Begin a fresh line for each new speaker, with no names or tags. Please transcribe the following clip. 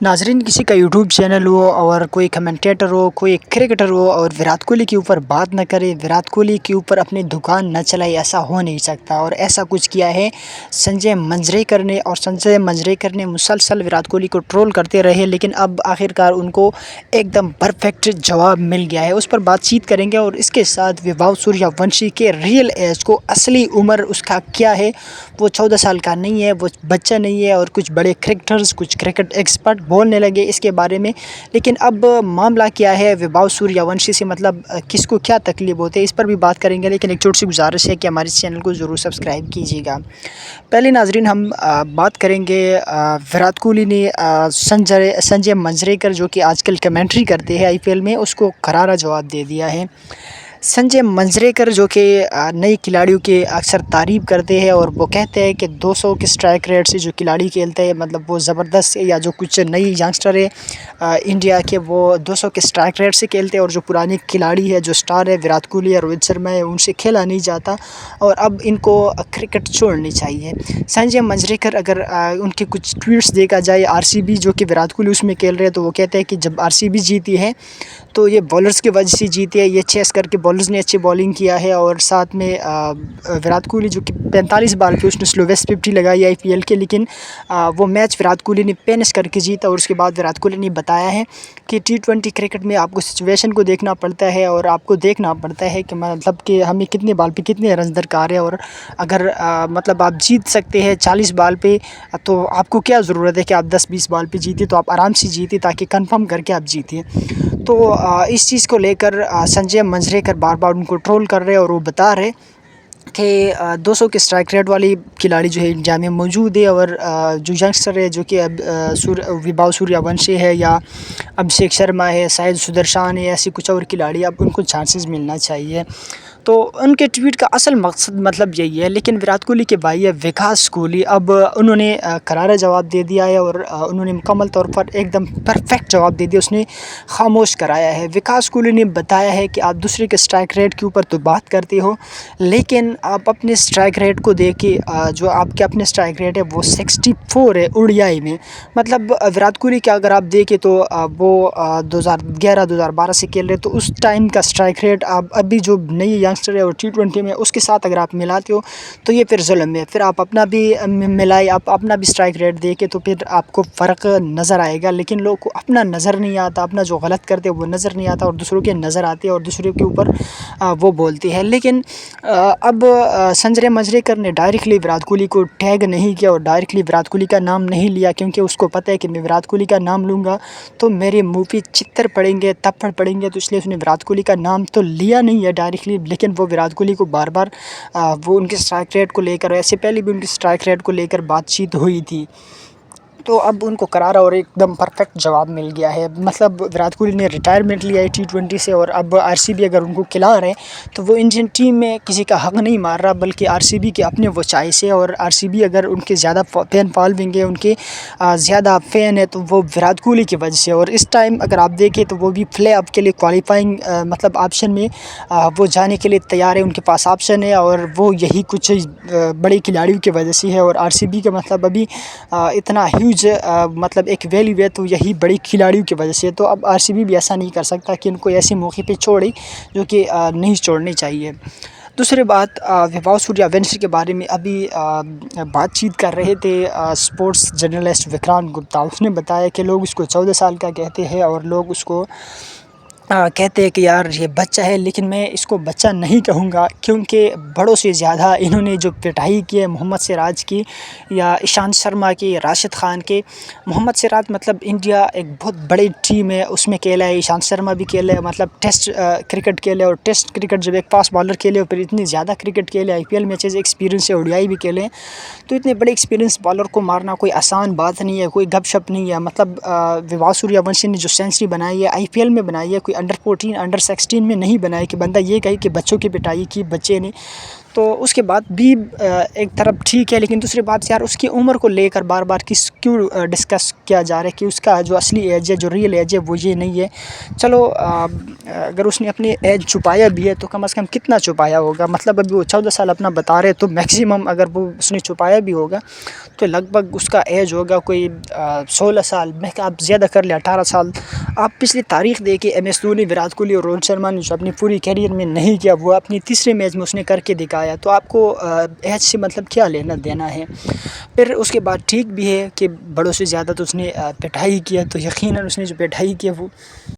नाज़रीन, किसी का यूट्यूब चैनल हो और कोई कमेंटेटर हो, कोई क्रिकेटर हो और विराट कोहली के ऊपर बात ना करे, विराट कोहली के ऊपर अपनी दुकान न चलाए, ऐसा हो नहीं सकता। और ऐसा कुछ किया है संजय मंजरेकर ने। और संजय मंजरेकर ने मुसलसल विराट कोहली को ट्रोल करते रहे, लेकिन अब आखिरकार उनको एकदम परफेक्ट जवाब मिल गया है। उस पर बातचीत करेंगे और इसके साथ वैभव सूर्यवंशी के रियल एज को, असली उम्र उसका क्या है। वो 14 साल का नहीं है, वो बच्चा नहीं है। और कुछ बड़े क्रिकेटर्स, कुछ क्रिकेट एक्सपर्ट बोलने लगे इसके बारे में। लेकिन अब मामला क्या है वैभव सूर्यवंशी से, मतलब किसको क्या तकलीफ होती है, इस पर भी बात करेंगे। लेकिन एक छोटी सी गुजारिश है कि हमारे चैनल को ज़रूर सब्सक्राइब कीजिएगा। पहले नाजरीन हम बात करेंगे विराट कोहली ने संजय मंजरेकर जो कि आजकल कमेंट्री करते हैं आईपीएल में, उसको करारा जवाब दे दिया है। संजय मंजरेकर जो कि नए खिलाड़ियों की अक्सर तारीफ़ करते हैं और वो कहते हैं कि 200 के स्ट्राइक रेट से जो खिलाड़ी खेलते हैं, मतलब वो ज़बरदस्त है। या जो कुछ नई यंगस्टर है इंडिया के, वो 200 के स्ट्राइक रेट से खेलते हैं। और जो पुराने खिलाड़ी है, जो स्टार है विराट कोहली या रोहित शर्मा है, उनसे खेला नहीं जाता और अब इनको क्रिकेट छोड़नी चाहिए। संजय मंजरेकर अगर उनके कुछ ट्वीट्स देखा जाए, आरसीबी जो कि विराट कोहली उसमें खेल रहे हैं, तो वो कहते हैं कि जब आरसीबी जीती है तो ये बॉलर्स की वजह से जीती है। ये चेस करके बॉलर्स ने अच्छी बॉलिंग किया है। और साथ में विराट कोहली जो कि 45 बॉल पे उसने स्लोवेस्ट 50 लगाई आईपीएल के, लेकिन वो मैच विराट कोहली ने पेनिश करके जीता। और उसके बाद विराट कोहली ने बताया है कि T20 क्रिकेट में आपको सिचुएशन को देखना पड़ता है और आपको देखना पड़ता है कि मतलब कि हमें कितने बॉल पे कितने रन दरकार है। और अगर मतलब आप जीत सकते हैं 40 बॉल पे, तो आपको क्या ज़रूरत है कि आप 10-20 बॉल पे जीते, तो आप आराम से जीते ताकि कंफर्म करके आप जीतिए। तो इस चीज़ को लेकर संजय मंजरेकर बार बार उनको ट्रोल कर रहे हैं और वो बता रहे कि 200 के स्ट्राइक रेट वाली खिलाड़ी जो है इंडिया में मौजूद है। और जो यंगस्टर है जो कि अब वैभव सूर्यवंशी है या अभिषेक शर्मा है, शायद सुदर्शन है, ऐसे कुछ और खिलाड़ी, अब उनको चांसेस मिलना चाहिए। तो उनके ट्वीट का असल मकसद मतलब यही है। लेकिन विराट कोहली के भाई है विकास कोहली, अब उन्होंने करारा जवाब दे दिया है और उन्होंने मुकम्मल तौर पर एकदम परफेक्ट जवाब दे दिया। उसने खामोश कराया है। विकास कोहली ने बताया है कि आप दूसरे के स्ट्राइक रेट के ऊपर तो बात करते हो, लेकिन आप अपने स्ट्राइक रेट को देखिए। जो आपके अपने स्ट्राइक रेट है वो 64 है ओडीआई में। मतलब विराट कोहली का अगर आप देखें तो वो 2011-2012 से खेल रहे, तो उस टाइम का स्ट्राइक रेट आप अभी जो नई यंगस्टर है और T20 में उसके साथ अगर आप मिलाते हो तो ये फिर जुल्म है। फिर आप अपना भी मिलाए, आप अपना भी स्ट्राइक रेट देखें तो फिर आपको फ़र्क नज़र आएगा। लेकिन लोगों को अपना नज़र नहीं आता, अपना जो गलत करते हैं वो नज़र नहीं आता और दूसरों के नज़र आते हैं और दूसरों के ऊपर वो बोलती है। लेकिन अब संजय मंजरेकर ने डायरेक्टली विराट कोहली को टैग नहीं किया और डायरेक्टली विराट कोहली का नाम नहीं लिया, क्योंकि उसको पता है कि मैं विराट कोहली का नाम लूँगा तो मेरे मुँह पे चित्तर पड़ेंगे, थप्पड़ पड़ेंगे। तो इसलिए उसने विराट कोहली का नाम तो लिया नहीं है डायरेक्टली, लेकिन वो विराट कोहली को बार बार वो उनके स्ट्राइक रेट को लेकर, ऐसे पहले भी उनके स्ट्राइक रेट को लेकर बातचीत हुई थी। तो अब उनको करारा और एकदम परफेक्ट जवाब मिल गया है। मतलब विराट कोहली ने रिटायरमेंट लिया है T20 से और अब आरसीबी अगर उनको खिला रहे हैं तो वो इंडियन टीम में किसी का हक नहीं मार रहा, बल्कि आरसीबी के अपने वो चॉइस है। और आरसीबी अगर उनके ज़्यादा फैन फॉलोइंग है, उनके ज़्यादा फ़ैन है, तो वो विराट कोहली की वजह से। और इस टाइम अगर आप देखें तो वो भी प्ले ऑफ के लिए क्वालिफाइंग मतलब ऑप्शन में वो जाने के लिए तैयार है, उनके पास ऑप्शन है। और वो यही कुछ बड़े खिलाड़ियों की वजह से है। और आरसीबी का मतलब अभी इतना ह्यूज मतलब एक वैल्यू है तो यही बड़ी खिलाड़ियों की वजह से। तो अब आरसीबी भी ऐसा नहीं कर सकता कि इनको ऐसे मौके पे छोड़े, जो कि नहीं छोड़नी चाहिए। दूसरी बात, वैभव सूर्यवंशी के बारे में अभी बातचीत कर रहे थे स्पोर्ट्स जर्नलिस्ट विक्रांत गुप्ता। उसने बताया कि लोग उसको 14 साल का कहते हैं और लोग उसको कहते हैं कि यार ये बच्चा है, लेकिन मैं इसको बच्चा नहीं कहूँगा, क्योंकि बड़ों से ज़्यादा इन्होंने जो पिटाई की है मोहम्मद सिराज की या ईशांत शर्मा की, राशिद खान के। मोहम्मद सिराज मतलब इंडिया एक बहुत बड़ी टीम है, उसमें खेला है। ईशांत शर्मा भी खेला है, मतलब टेस्ट क्रिकेट खेले। और टेस्ट क्रिकेट जब एक फास्ट बॉलर खेले और फिर इतनी ज़्यादा क्रिकेट खेले, आईपीएल मैचेस एक्सपीरियंस है, ओडीआई भी खेले, तो इतने बड़े एक्सपीरियंस बॉलर को मारना कोई आसान बात नहीं है, कोई गपशप नहीं है। मतलब वैभव सूर्यवंशी ने जो सेंचुरी बनाई है आईपीएल में बनाई है, कोई अंडर 14 अंडर 16 में नहीं बनाई कि बंदा ये कहे कि बच्चों की पिटाई की बच्चे ने। तो उसके बाद भी एक तरफ ठीक है, लेकिन दूसरी बात यार उसकी उम्र को लेकर बार बार क्यों डिस्कस किया जा रहा है कि उसका जो असली एज है, जो रियल एज है वो ये नहीं है। चलो अगर उसने अपनी एज छुपाया भी है तो कम से कम कितना छुपाया होगा। मतलब अभी वो 14 साल अपना बता रहे, तो मैक्सिमम अगर वो उसने छुपाया भी होगा पे लगभग उसका एज होगा कोई 16 साल, मैं आप ज़्यादा कर ले 18 साल। आप पिछली तारीख देखिए, एम एस धोनी, विराट कोहली और रोहित शर्मा ने जो अपनी पूरी करियर में नहीं किया वो अपनी तीसरे मैच में उसने करके दिखाया। तो आपको एज से मतलब क्या लेना देना है। फिर उसके बाद ठीक भी है कि बड़ों से ज़्यादा तो उसने पिटाई किया, तो यकीनन उसने जो पिटाई किया वो